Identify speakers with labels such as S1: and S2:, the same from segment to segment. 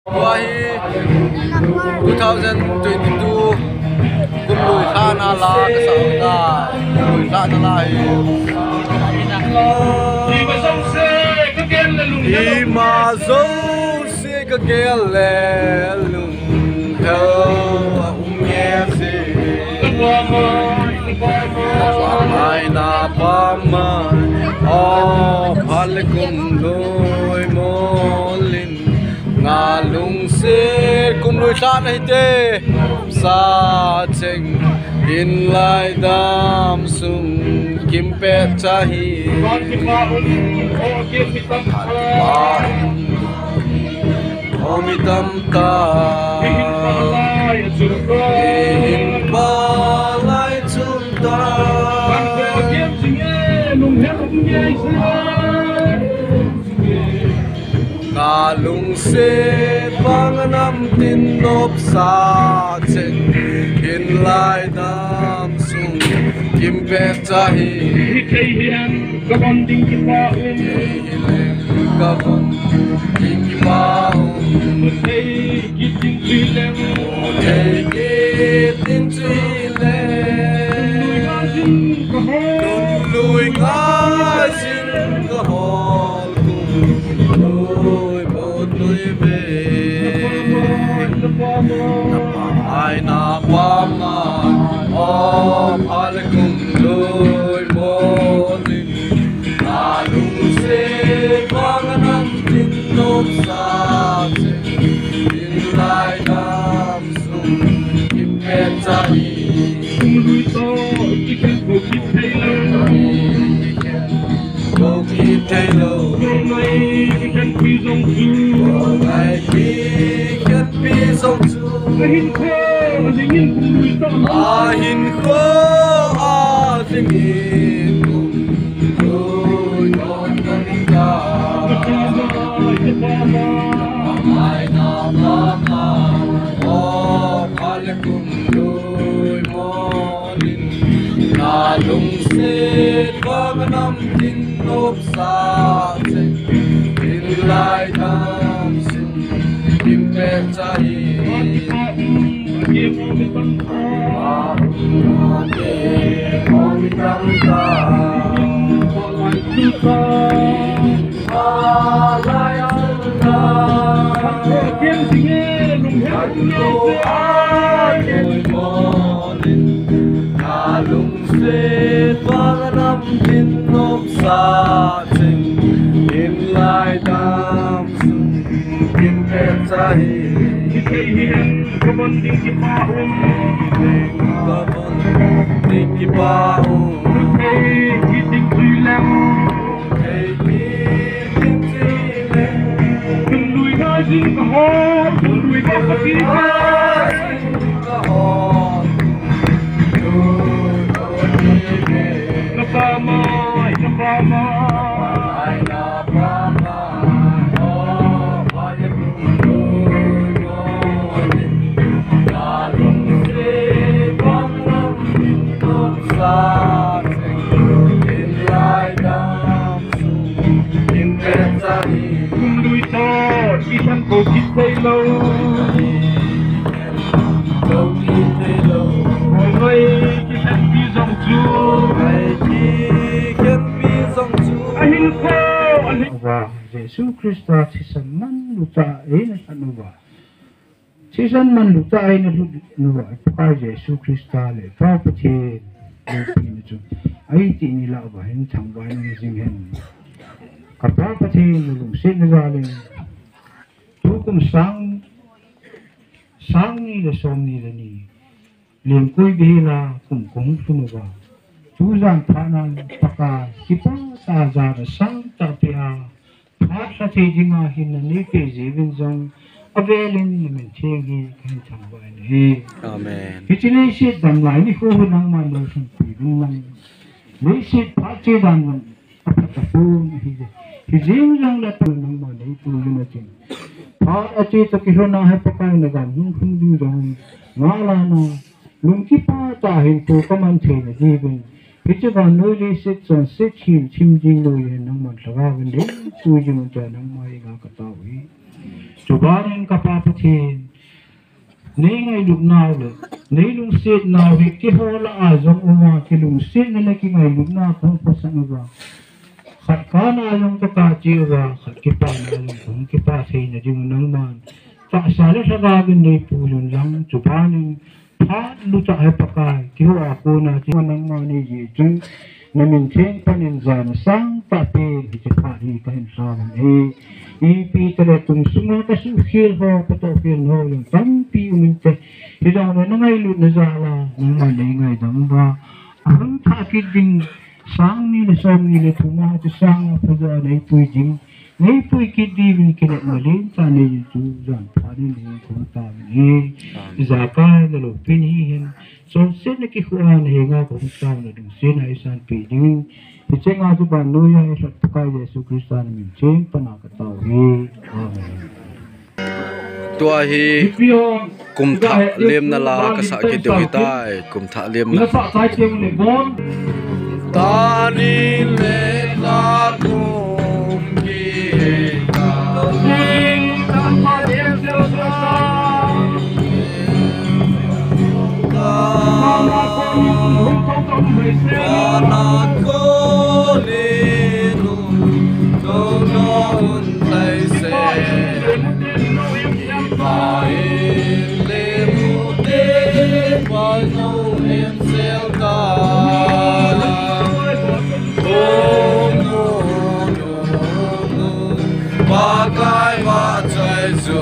S1: Wahi 2022 kum lui kha na la ka sau ta lui kha na la hi ma zo se ka gel le lung hel nghe se mai na pa ma o phal kum lui mo lin nga lung se kum lui kha na te sa cheng in lai dam sung kim pe cha hi omi tam ta in ba lai chung ta nga lung se pang nam tin nop sa cheng in lai dam sung kim pe cha hi ka bon ding ki pa ka bon ding ki pa hey ki ding chi le hey ki ding chi le lui nga sin ka hol lui bot lui ve ai na pa ma o phal kum lui mo lin na lung se pang nam tin nop sa che in lai dam sung kim pe cha hi lui to ki ken go ki Taylor mai ki ken pi zong chu mai ki ken pi zong chu hin kho ding in lui to hin kho ding in lui don don ka mai na mama o phal kum lui mo lin na lung se bang nam tin nop sa che in lai dam sung kim pe cha hi omi tam ta lai ta kim singe lung hai mo lin na lung se bang nam tin nop sa cheng in lai dam sung kim pe cha hi ka bon ding ki pa ka bon ding ki pa hey ki ding chi le hey ki ding chi le lui na jin ka ho lui ka ki ka ho pa ma ai na pa ma o pa le ku lo na lung se pang nam to sa in lai dam sung in pe cha hi lui to ki san ko ki sei lo ki sei lo oi ki san pi zong chu ai ki ken pi zong chu ahin ko
S2: và Giêsu Christa chỉ san man lu ta ấy là san nu chỉ san man lu ta ấy là nu pa Giêsu Christa le pa pa che lu pi ni chu ấy ti ni la ba hin chang ba ni jing hen ka pa pa che lu se ni ga le tu kum sang ni le som ni le ni liền koi bi la kum kong su nu ba chú rằng thà năng taka kita ta ra là sang ta pia phát ra thì gì mà hiện là ní cái gì bên trong avelin mình chơi gì cái thằng vậy này
S1: amen
S2: cái chuyện này sẽ đầm lại ní khu vực năng mà nó thành quỷ đúng năng lấy sẽ phát chơi đàn mình tập tập phu thì riêng rằng là từ năng mà lấy từ như là chuyện phát ở chơi tập cái nào hay tập cái nào làm không đi rồi ngã là nó lung chi pa ta hiện tu có man chơi là gì vậy cái chỗ còn nơi đi sẽ chọn sẽ chim chim jing lôi năng mà là cái vấn đề chui jing cho năng mà cái tao ấy chubanin kapapatin nei ngai luk nau le nei lung sit nau hi ki hola a jong uma ki lung sit na le ki ngai luk na ko pasang ba khat kana jong ka ka chi ba khat ki pa na jong ki pa thei na jing nang man ta sa le sa ga bin nei pu yun lang chubanin pha lu ta hai pakai ki ho a ko na chi nang ma ni ji chung na min chen panin zan sang ta pe hi chi pa hi ka hin sa e pi tele tung sunga ka su khil ho ka to khil ho yung tam pi min te hi da na ngai lu na za la na nei ngai dam ba ang tha ki ding sang ni le som ni le thuma tu sang pa za nei pui jing nei pui ki di min ki le ma len ta nei tu zan pa ni ni ko ta ni za ka le lo pi ni hin so se ne ki khuan he nga ko ta na ding se na isan pi ding Iceng aja bandu ya Yesus pakai Yesus Kristus mincing pernah ketahui. Amin.
S1: Tua hi kum tha lem na la ka sa ki dewi tai kum tha lem na. Tani le la kum ki ka.
S3: Hãy subscribe cho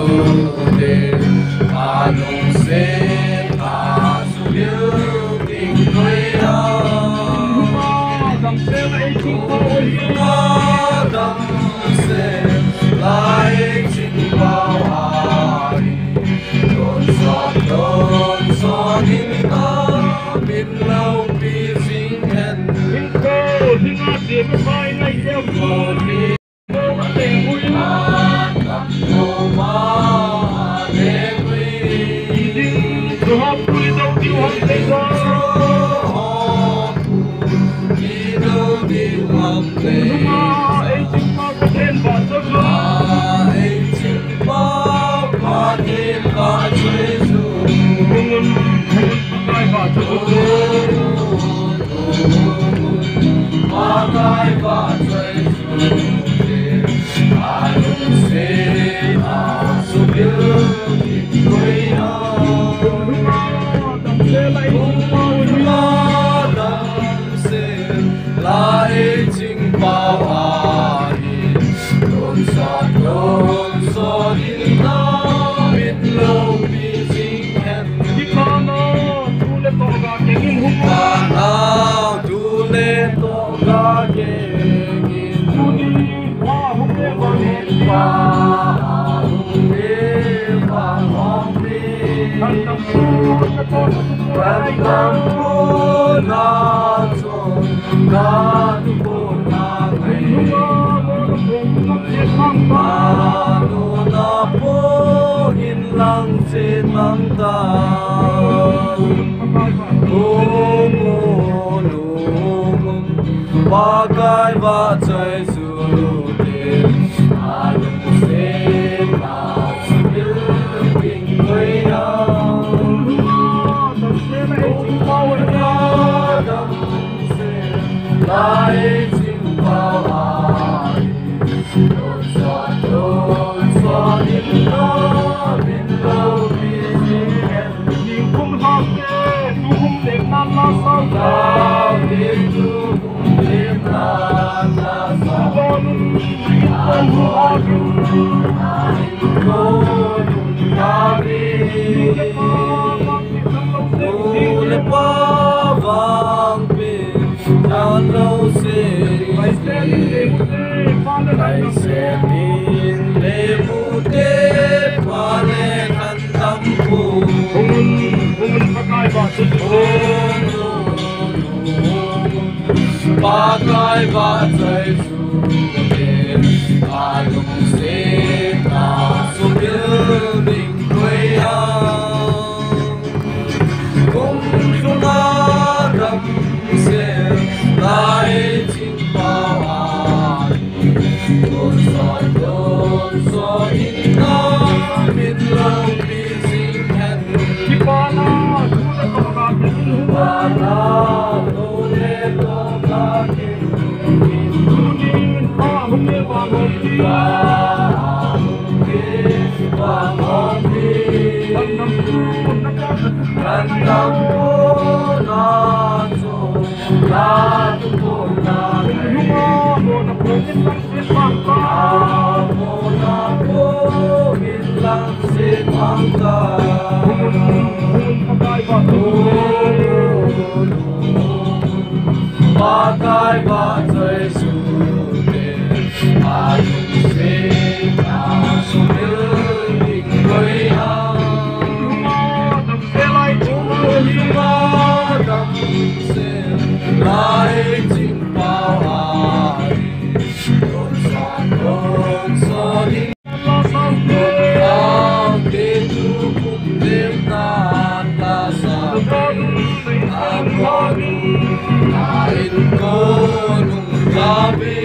S3: kênh Ghiền Mì Gõ để không bỏ lỡ
S1: Pakai batai sude, adung se sumil dikaya. Lima dam se lai jimpau hari, don so di kau ketu kumdem nata sabi amoni. Kain konung gabi,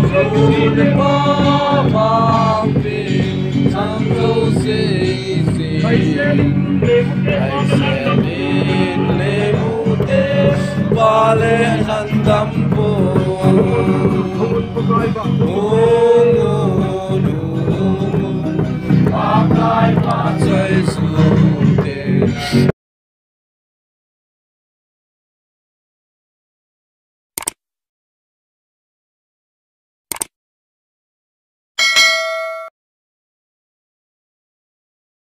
S1: sulit mamampi, sangkau sisi, kaiselin lemutes, balik ang dampo.